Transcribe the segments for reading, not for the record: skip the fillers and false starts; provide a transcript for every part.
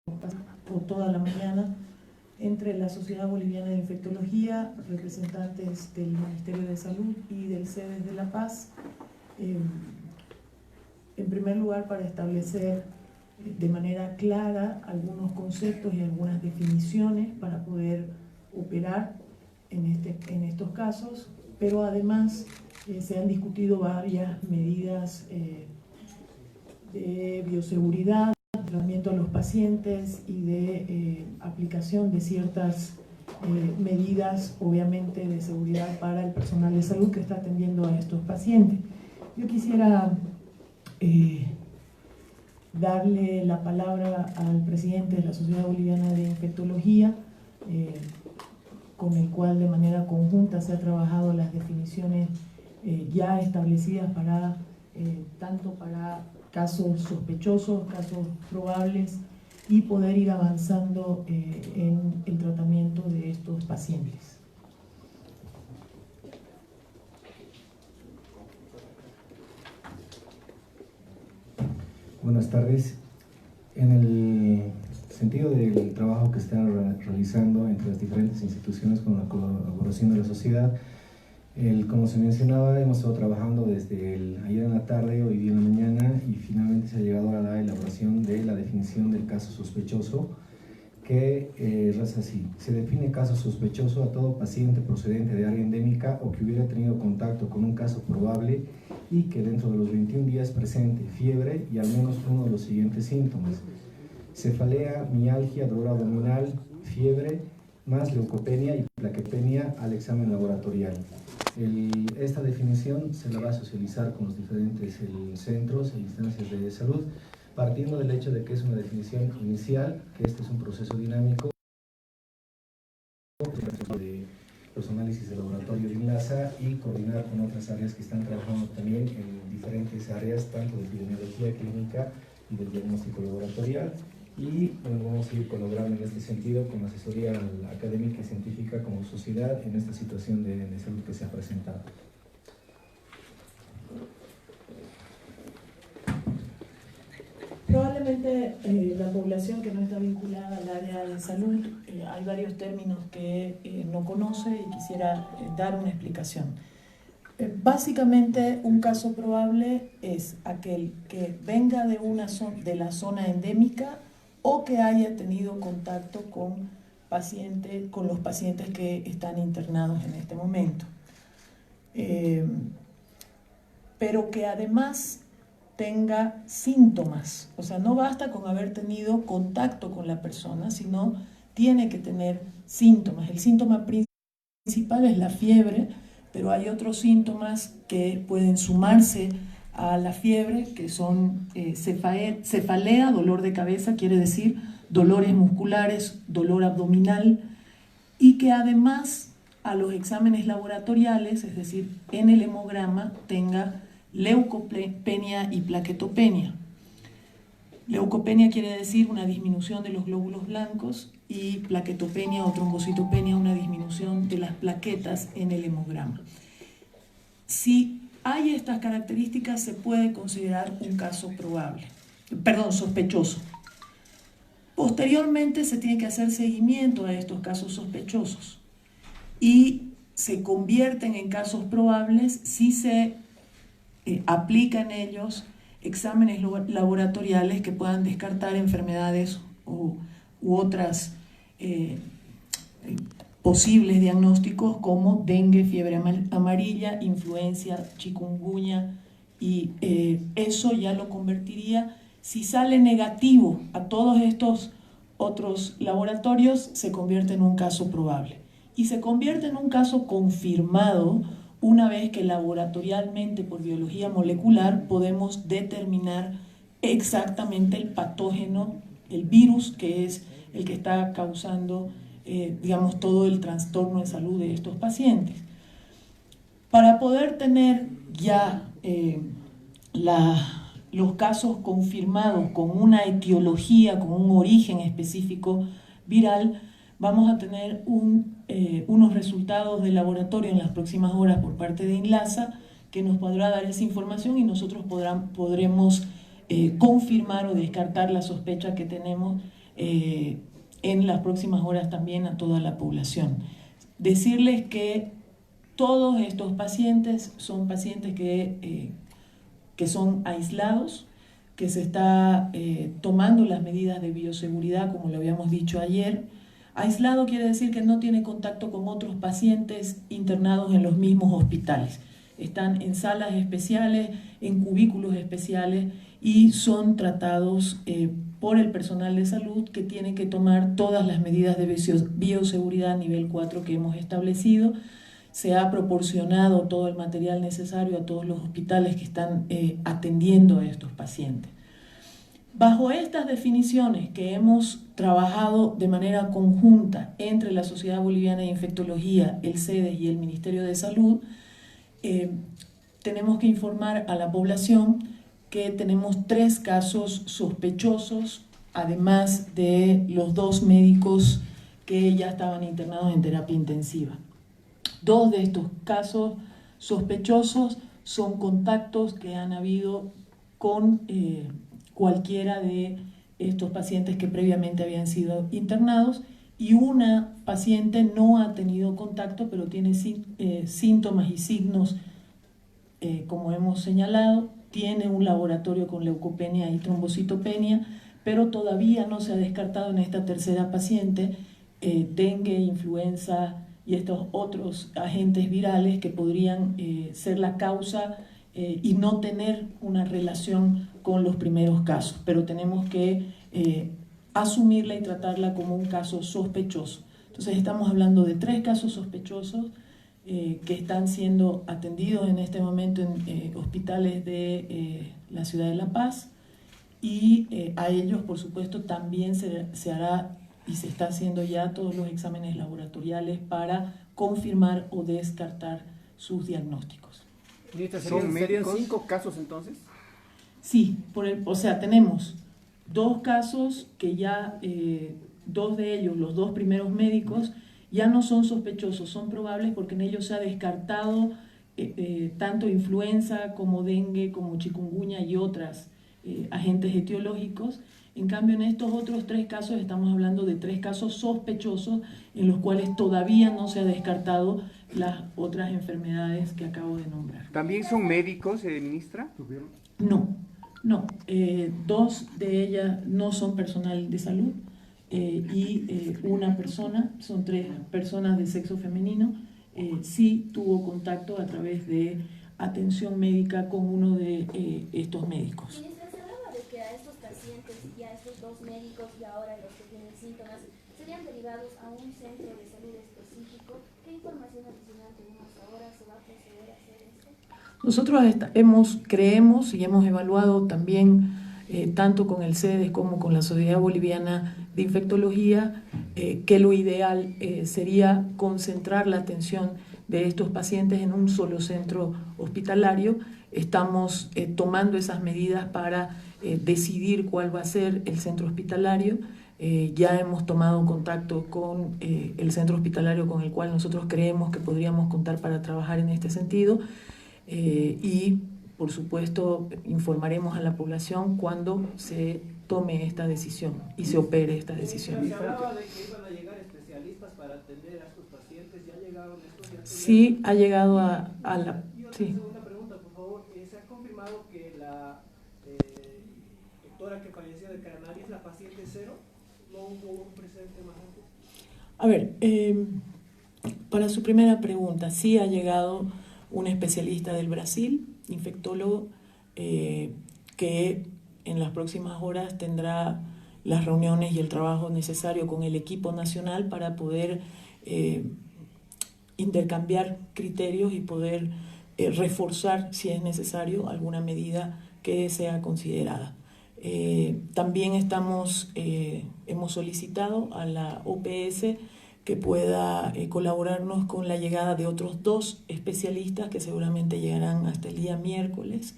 o toda la mañana entre la Sociedad Boliviana de Infectología, representantes del Ministerio de Salud y del CEDES de La Paz, en primer lugar para establecer de manera clara algunos conceptos y algunas definiciones para poder operar en estos casos, pero además se han discutido varias medidas de bioseguridad, tratamiento a los pacientes y de aplicación de ciertas medidas, obviamente, de seguridad para el personal de salud que está atendiendo a estos pacientes. Yo quisiera darle la palabra al presidente de la Sociedad Boliviana de Infectología, con el cual de manera conjunta se ha trabajado las definiciones ya establecidas para tanto para casos sospechosos, casos probables, y poder ir avanzando en el tratamiento de estos pacientes. Buenas tardes. En el sentido del trabajo que están realizando entre las diferentes instituciones con la colaboración de la sociedad, como se mencionaba, hemos estado trabajando desde ayer en la tarde, hoy día en la mañana, y finalmente se ha llegado a la elaboración de la definición del caso sospechoso, que es así: se define caso sospechoso a todo paciente procedente de área endémica o que hubiera tenido contacto con un caso probable y que dentro de los 21 días presente fiebre y al menos uno de los siguientes síntomas: cefalea, mialgia, dolor abdominal, fiebre, más leucopenia y plaquetopenia al examen laboratorial. Esta definición se la va a socializar con los diferentes centros e instancias de salud, partiendo del hecho de que es una definición inicial, que este es un proceso dinámico de los análisis de laboratorio de INLASA y coordinar con otras áreas que están trabajando también en diferentes áreas, tanto de epidemiología clínica y del diagnóstico laboratorial. Y bueno, vamos a ir colaborando en este sentido con la asesoría académica y científica como sociedad en esta situación de salud que se ha presentado. Probablemente la población que no está vinculada al área de salud, hay varios términos que no conoce y quisiera dar una explicación. Básicamente, un caso probable es aquel que venga de la zona endémica o que haya tenido contacto con los pacientes que están internados en este momento. Pero que además tenga síntomas, o sea, no basta con haber tenido contacto con la persona, sino tiene que tener síntomas. El síntoma principal es la fiebre, pero hay otros síntomas que pueden sumarse a la fiebre, que son cefalea, dolor de cabeza, quiere decir dolores musculares, dolor abdominal, y que además a los exámenes laboratoriales, es decir, en el hemograma, tenga leucopenia y plaquetopenia. Leucopenia quiere decir una disminución de los glóbulos blancos y plaquetopenia o trombocitopenia, una disminución de las plaquetas en el hemograma. Si hay estas características, se puede considerar un caso sospechoso. Posteriormente se tiene que hacer seguimiento a estos casos sospechosos y se convierten en casos probables si se aplica en ellos exámenes laboratoriales que puedan descartar enfermedades u otras posibles diagnósticos como dengue, fiebre amarilla, influencia, chikungunya, y eso ya lo convertiría, si sale negativo a todos estos otros laboratorios, se convierte en un caso probable. Y se convierte en un caso confirmado una vez que laboratorialmente, por biología molecular, podemos determinar exactamente el patógeno, el virus que es el que está causando todo el trastorno de salud de estos pacientes. Para poder tener ya los casos confirmados con una etiología, con un origen específico viral, vamos a tener unos resultados de laboratorio en las próximas horas por parte de INLASA que nos podrá dar esa información y nosotros podremos confirmar o descartar la sospecha que tenemos en las próximas horas también a toda la población. Decirles que todos estos pacientes son pacientes que son aislados, que se está tomando las medidas de bioseguridad, como lo habíamos dicho ayer. Aislado quiere decir que no tiene contacto con otros pacientes internados en los mismos hospitales. Están en salas especiales, en cubículos especiales y son tratados por el personal de salud que tiene que tomar todas las medidas de bioseguridad nivel 4 que hemos establecido. Se ha proporcionado todo el material necesario a todos los hospitales que están atendiendo a estos pacientes. Bajo estas definiciones que hemos trabajado de manera conjunta entre la Sociedad Boliviana de Infectología, el CEDES y el Ministerio de Salud, tenemos que informar a la población que tenemos 3 casos sospechosos, además de los 2 médicos que ya estaban internados en terapia intensiva. 2 de estos casos sospechosos son contactos que han habido con cualquiera de estos pacientes que previamente habían sido internados, y una paciente no ha tenido contacto, pero tiene síntomas y signos, como hemos señalado, tiene un laboratorio con leucopenia y trombocitopenia, pero todavía no se ha descartado en esta tercera paciente dengue, influenza y estos otros agentes virales que podrían ser la causa y no tener una relación con los primeros casos, pero tenemos que asumirla y tratarla como un caso sospechoso. Entonces estamos hablando de 3 casos sospechosos que están siendo atendidos en este momento en hospitales de la ciudad de La Paz, y a ellos, por supuesto, también se hará y se está haciendo ya todos los exámenes laboratoriales para confirmar o descartar sus diagnósticos. ¿Serían 5 casos entonces? Sí, o sea, tenemos 2 casos que ya, 2 de ellos, los 2 primeros médicos, ya no son sospechosos, son probables porque en ellos se ha descartado tanto influenza como dengue, como chikungunya y otras agentes etiológicos. En cambio, en estos otros 3 casos estamos hablando de 3 casos sospechosos en los cuales todavía no se ha descartado las otras enfermedades que acabo de nombrar. ¿También son médicos, ministra? No. 2 de ellas no son personal de salud y una persona, son 3 personas de sexo femenino, sí tuvo contacto a través de atención médica con uno de estos médicos. Ministra, se hablaba de que a estos pacientes y a estos 2 médicos y ahora los que tienen síntomas serían derivados a un centro de salud específico. ¿Qué información adicional tenemos ahora? ¿Se va a proceder a hacer esto? Nosotros creemos y hemos evaluado también, tanto con el CEDES como con la Sociedad Boliviana de Infectología, que lo ideal sería concentrar la atención de estos pacientes en un solo centro hospitalario. Estamos tomando esas medidas para decidir cuál va a ser el centro hospitalario. Ya hemos tomado contacto con el centro hospitalario con el cual nosotros creemos que podríamos contar para trabajar en este sentido. Y por supuesto informaremos a la población cuando se tome esta decisión y se opere esta decisión. Se hablaba de que iban a llegar especialistas para atender a estos pacientes. ¿Ya llegaron estos? Sí, ha llegado a la... Y otra Sí. segunda pregunta, por favor. ¿Se ha confirmado que la doctora que falleció de coronavirus es la paciente 0? ¿No hubo un precedente más antes? A ver, para su primera pregunta, sí ha llegado un especialista del Brasil, infectólogo, que en las próximas horas tendrá las reuniones y el trabajo necesario con el equipo nacional para poder intercambiar criterios y poder reforzar, si es necesario, alguna medida que sea considerada. También hemos solicitado a la OPS que pueda colaborarnos con la llegada de otros 2 especialistas que seguramente llegarán hasta el día miércoles,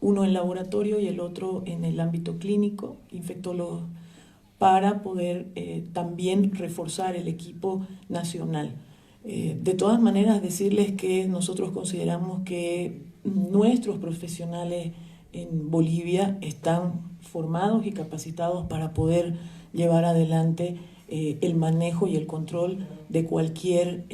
uno en laboratorio y el otro en el ámbito clínico, infectólogos, para poder también reforzar el equipo nacional. De todas maneras, decirles que nosotros consideramos que nuestros profesionales en Bolivia están formados y capacitados para poder llevar adelante el manejo y el control de cualquier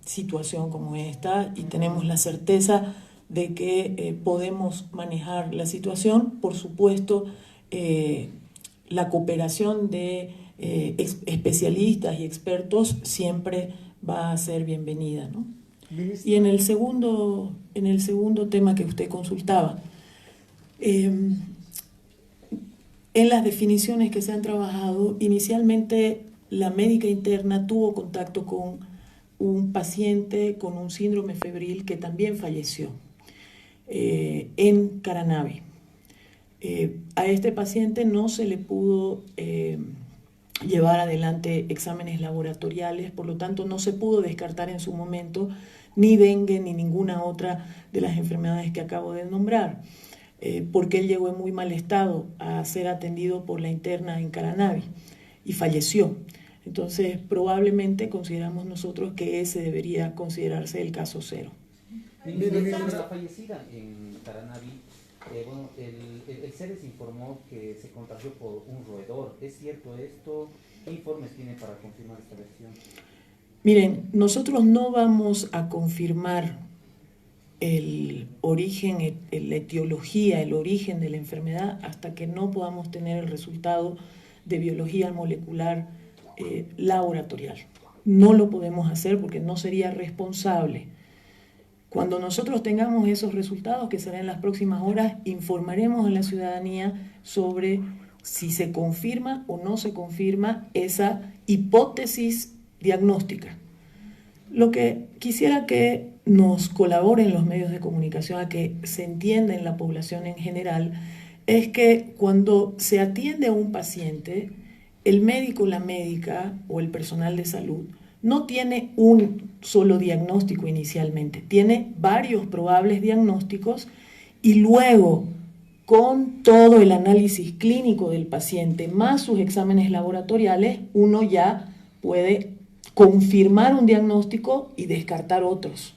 situación como esta, y tenemos la certeza de que podemos manejar la situación. Por supuesto, la cooperación de especialistas y expertos siempre va a ser bienvenida, ¿no? Y en el segundo tema que usted consultaba, en las definiciones que se han trabajado, inicialmente la médica interna tuvo contacto con un paciente con un síndrome febril que también falleció en Caranavi. A este paciente no se le pudo llevar adelante exámenes laboratoriales, por lo tanto no se pudo descartar en su momento ni dengue ni ninguna otra de las enfermedades que acabo de nombrar, porque él llegó en muy mal estado a ser atendido por la interna en Caranavi y falleció. Entonces probablemente consideramos nosotros que ese debería considerarse el caso cero. La fallecida en Caranavi, bueno, el CEDES informó que se contagió por un roedor. ¿Es cierto esto? ¿Qué informes tiene para confirmar esta versión? Miren, nosotros no vamos a confirmar el origen, la etiología, el origen de la enfermedad hasta que no podamos tener el resultado de biología molecular laboratorial. No lo podemos hacer porque no sería responsable. Cuando nosotros tengamos esos resultados, que será en las próximas horas, informaremos a la ciudadanía sobre si se confirma o no se confirma esa hipótesis diagnóstica. Lo que quisiera que nos colaboren los medios de comunicación a que se entienda en la población en general es que cuando se atiende a un paciente, el médico, la médica o el personal de salud no tiene un solo diagnóstico inicialmente, tiene varios probables diagnósticos y luego, con todo el análisis clínico del paciente más sus exámenes laboratoriales, uno ya puede confirmar un diagnóstico y descartar otros.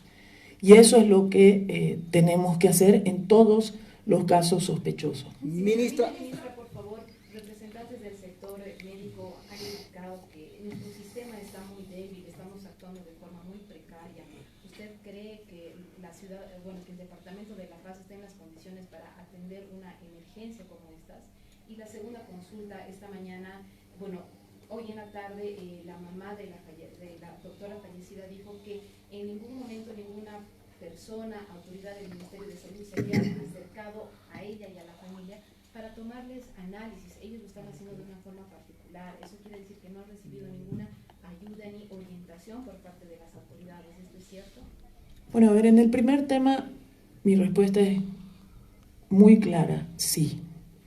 Y eso es lo que tenemos que hacer en todos los casos sospechosos. Ministra, por favor, representantes del sector médico han indicado que nuestro sistema está muy débil, estamos actuando de forma muy precaria. ¿Usted cree que la ciudad, que el departamento de La Paz está en las condiciones para atender una emergencia como estas? Y la segunda consulta, esta mañana, hoy en la tarde, la mamá de la doctora fallecida dijo que en ningún momento ninguna persona, autoridad del Ministerio de Salud se había acercado a ella y a la familia para tomarles análisis. Ellos lo están haciendo de una forma particular. Eso quiere decir que no han recibido ninguna ayuda ni orientación por parte de las autoridades. ¿Esto es cierto? Bueno, a ver, en el primer tema mi respuesta es muy clara. Sí,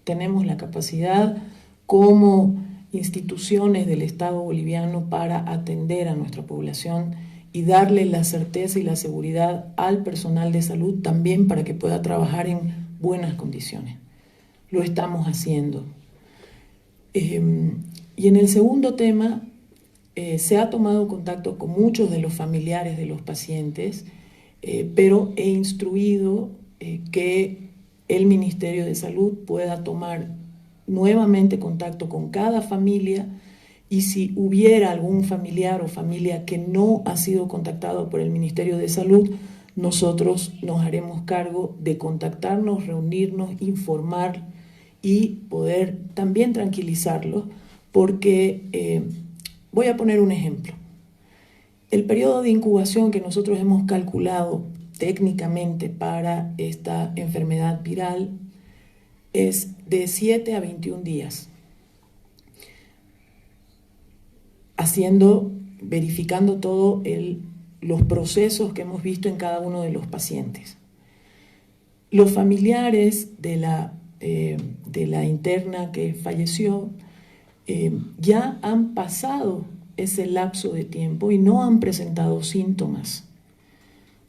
tenemos la capacidad como instituciones del Estado boliviano para atender a nuestra población y darle la certeza y la seguridad al personal de salud también para que pueda trabajar en buenas condiciones. Lo estamos haciendo. Y en el segundo tema, se ha tomado contacto con muchos de los familiares de los pacientes, pero he instruido que el Ministerio de Salud pueda tomar nuevamente contacto con cada familia y si hubiera algún familiar o familia que no ha sido contactado por el Ministerio de Salud, nosotros nos haremos cargo de contactarnos, reunirnos, informar y poder también tranquilizarlos, porque voy a poner un ejemplo. El periodo de incubación que nosotros hemos calculado técnicamente para esta enfermedad viral es de 7 a 21 días, verificando todos los procesos que hemos visto en cada uno de los pacientes. Los familiares de la interna que falleció ya han pasado ese lapso de tiempo y no han presentado síntomas.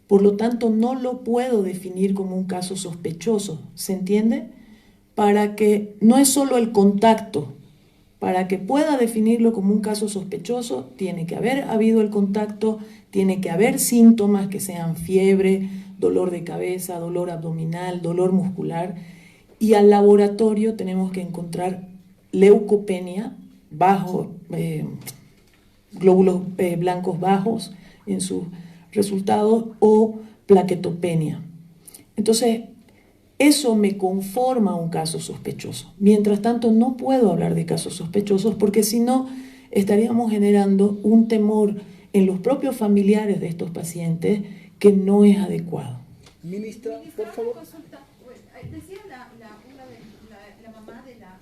Por lo tanto, no lo puedo definir como un caso sospechoso, ¿se entiende? Para que no es solo el contacto, para que pueda definirlo como un caso sospechoso, tiene que haber habido el contacto, tiene que haber síntomas que sean fiebre, dolor de cabeza, dolor abdominal, dolor muscular, y al laboratorio tenemos que encontrar leucopenia, glóbulos blancos bajos en sus resultados, o plaquetopenia. Entonces, eso me conforma a un caso sospechoso. Mientras tanto, no puedo hablar de casos sospechosos porque si no, estaríamos generando un temor en los propios familiares de estos pacientes que no es adecuado. Ministra, por favor. Consulta. Decía la mamá de la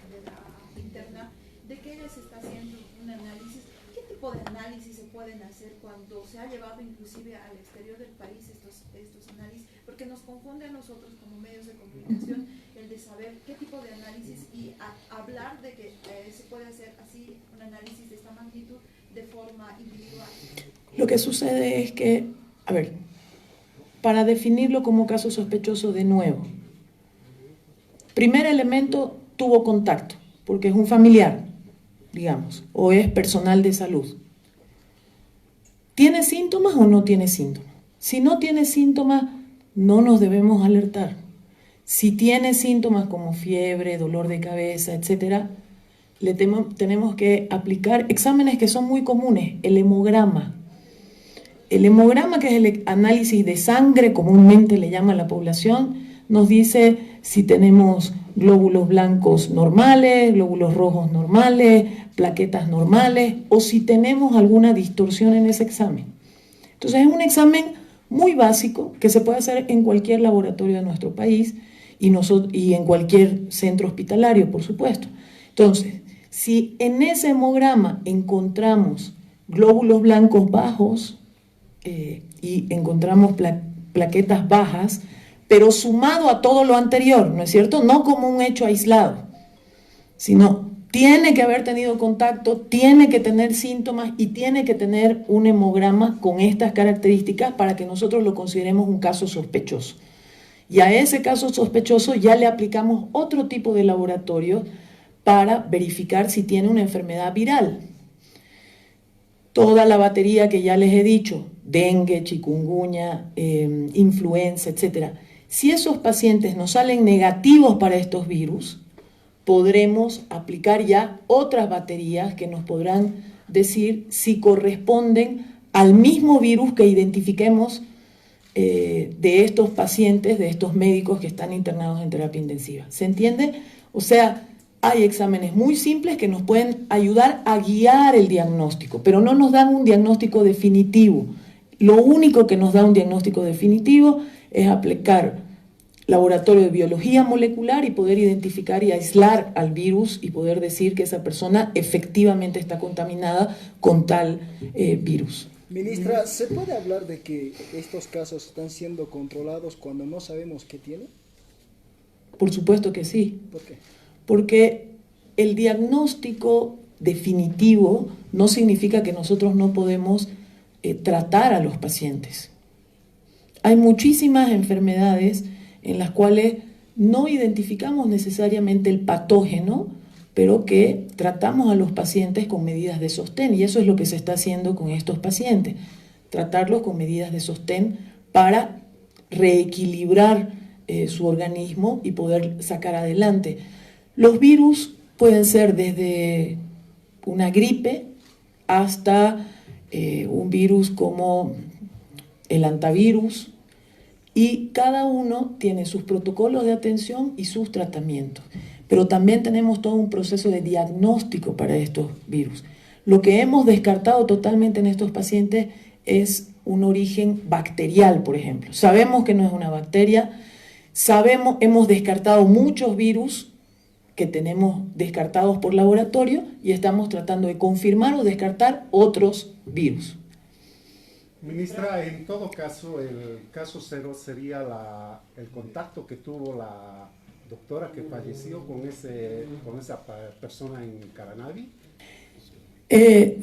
interna de que ella se está haciendo un análisis. ¿Qué tipo de análisis se pueden hacer cuando se ha llevado inclusive al exterior del país estos análisis? Porque nos confunde a nosotros como medios de comunicación el de saber qué tipo de análisis y hablar de que se puede hacer así un análisis de esta magnitud de forma individual. Lo que sucede es que, a ver, para definirlo como caso sospechoso de nuevo, primer elemento, tuvo contacto, porque es un familiar, digamos, o es personal de salud. ¿Tiene síntomas o no tiene síntomas? Si no tiene síntomas, no nos debemos alertar. Si tiene síntomas como fiebre, dolor de cabeza, etc., tenemos que aplicar exámenes que son muy comunes, el hemograma. El hemograma, que es el análisis de sangre, comúnmente le llama a la población, nos dice si tenemos glóbulos blancos normales, glóbulos rojos normales, plaquetas normales, o si tenemos alguna distorsión en ese examen. Entonces es un examen muy básico que se puede hacer en cualquier laboratorio de nuestro país y en cualquier centro hospitalario, por supuesto. Entonces, si en ese hemograma encontramos glóbulos blancos bajos y encontramos plaquetas bajas, pero sumado a todo lo anterior, ¿no es cierto? No como un hecho aislado, sino tiene que haber tenido contacto, tiene que tener síntomas y tiene que tener un hemograma con estas características para que nosotros lo consideremos un caso sospechoso. Y a ese caso sospechoso ya le aplicamos otro tipo de laboratorio para verificar si tiene una enfermedad viral. Toda la batería que ya les he dicho, dengue, chikungunya, influenza, etc. Si esos pacientes nos salen negativos para estos virus, podremos aplicar ya otras baterías que nos podrán decir si corresponden al mismo virus que identifiquemos de estos pacientes, de estos médicos que están internados en terapia intensiva. ¿Se entiende? O sea, hay exámenes muy simples que nos pueden ayudar a guiar el diagnóstico, pero no nos dan un diagnóstico definitivo. Lo único que nos da un diagnóstico definitivo es aplicar laboratorio de biología molecular y poder identificar y aislar al virus y poder decir que esa persona efectivamente está contaminada con tal virus. Ministra, ¿se puede hablar de que estos casos están siendo controlados cuando no sabemos qué tiene? Por supuesto que sí. ¿Por qué? Porque el diagnóstico definitivo no significa que nosotros no podemos tratar a los pacientes. Hay muchísimas enfermedades en las cuales no identificamos necesariamente el patógeno, pero que tratamos a los pacientes con medidas de sostén, y eso es lo que se está haciendo con estos pacientes, tratarlos con medidas de sostén para reequilibrar su organismo y poder sacar adelante. Los virus pueden ser desde una gripe hasta un virus como el hantavirus, y cada uno tiene sus protocolos de atención y sus tratamientos. Pero también tenemos todo un proceso de diagnóstico para estos virus. Lo que hemos descartado totalmente en estos pacientes es un origen bacterial, por ejemplo. Sabemos que no es una bacteria, hemos descartado muchos virus que tenemos descartados por laboratorio y estamos tratando de confirmar o descartar otros virus. Ministra, en todo caso, el caso cero sería el contacto que tuvo la doctora que falleció con esa persona en Caranavi.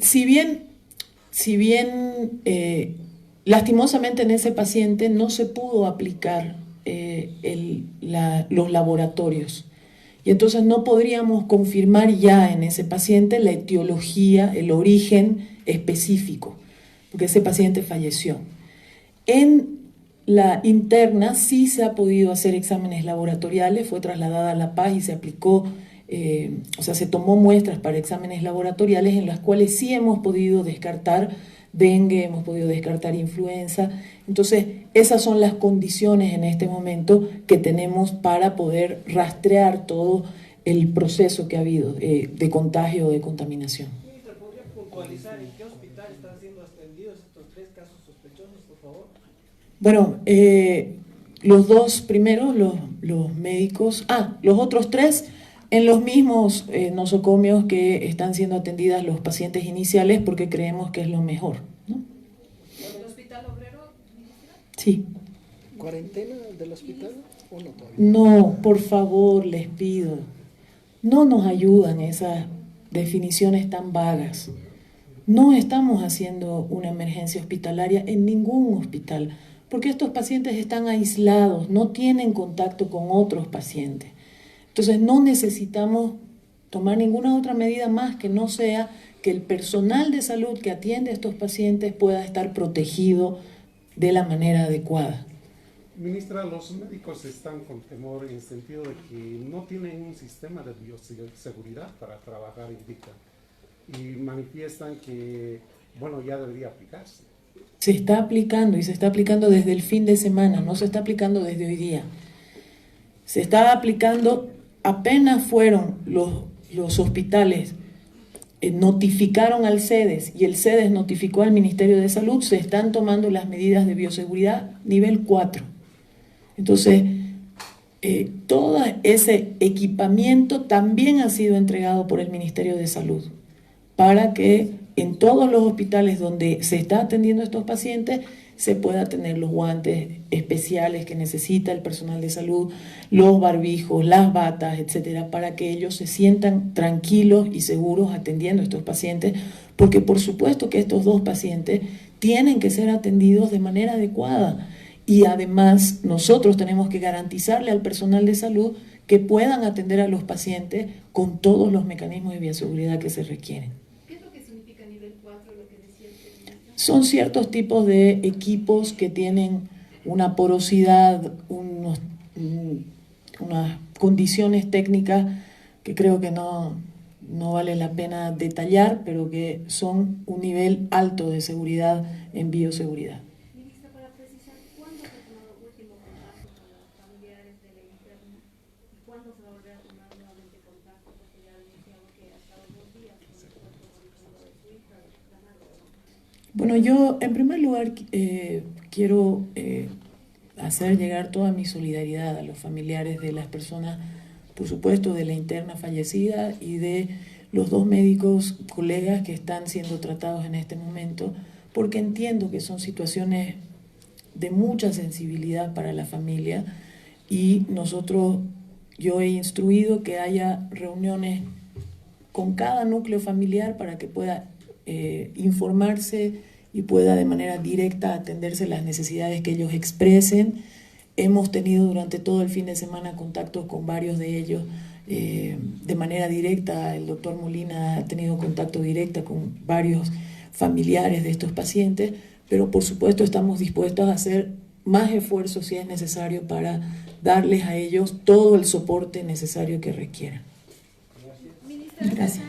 Si bien lastimosamente en ese paciente no se pudo aplicar los laboratorios, y entonces no podríamos confirmar ya en ese paciente la etiología, el origen específico, porque ese paciente falleció. En la interna sí se ha podido hacer exámenes laboratoriales, fue trasladada a La Paz y se aplicó, o sea, se tomó muestras para exámenes laboratoriales en las cuales sí hemos podido descartar dengue, hemos podido descartar influenza. Entonces, esas son las condiciones en este momento que tenemos para poder rastrear todo el proceso que ha habido de contagio o de contaminación. Ministra, ¿podría puntualizar en qué hospital están siendo atendidos estos 3 casos sospechosos, por favor? Bueno, los 2 primeros, los médicos, los otros 3 en los mismos nosocomios que están siendo atendidas los pacientes iniciales porque creemos que es lo mejor, ¿no? ¿El hospital obrero, ministra? Sí. ¿Cuarentena del hospital o no todavía? No, por favor, les pido, no nos ayudan esas definiciones tan vagas. No estamos haciendo una emergencia hospitalaria en ningún hospital, porque estos pacientes están aislados, no tienen contacto con otros pacientes. Entonces no necesitamos tomar ninguna otra medida más que no sea que el personal de salud que atiende a estos pacientes pueda estar protegido de la manera adecuada. Ministra, los médicos están con temor en el sentido de que no tienen un sistema de bioseguridad para trabajar, indican, y manifiestan que, bueno, ya debería aplicarse. Se está aplicando y se está aplicando desde el fin de semana, no se está aplicando desde hoy día. Se está aplicando, apenas fueron los hospitales, notificaron al CEDES y el CEDES notificó al Ministerio de Salud, se están tomando las medidas de bioseguridad nivel 4. Entonces, todo ese equipamiento también ha sido entregado por el Ministerio de Salud para que en todos los hospitales donde se está atendiendo a estos pacientes se pueda tener los guantes especiales que necesita el personal de salud, los barbijos, las batas, etcétera, para que ellos se sientan tranquilos y seguros atendiendo a estos pacientes, porque por supuesto que estos 2 pacientes tienen que ser atendidos de manera adecuada. Y además nosotros tenemos que garantizarle al personal de salud que puedan atender a los pacientes con todos los mecanismos de bioseguridad que se requieren. ¿Qué es lo que significa nivel 4, lo que decía usted? Son ciertos tipos de equipos que tienen una porosidad, unas condiciones técnicas que creo que no vale la pena detallar, pero que son un nivel alto de seguridad en bioseguridad. Bueno, yo en primer lugar quiero hacer llegar toda mi solidaridad a los familiares de las personas, por supuesto, de la interna fallecida y de los 2 médicos colegas que están siendo tratados en este momento, porque entiendo que son situaciones de mucha sensibilidad para la familia y yo he instruido que haya reuniones con cada núcleo familiar para que pueda informarse y pueda de manera directa atenderse las necesidades que ellos expresen. Hemos tenido durante todo el fin de semana contactos con varios de ellos de manera directa. El doctor Molina ha tenido contacto directo con varios familiares de estos pacientes, pero por supuesto estamos dispuestos a hacer más esfuerzos si es necesario para darles a ellos todo el soporte necesario que requieran. Ministra, Gracias.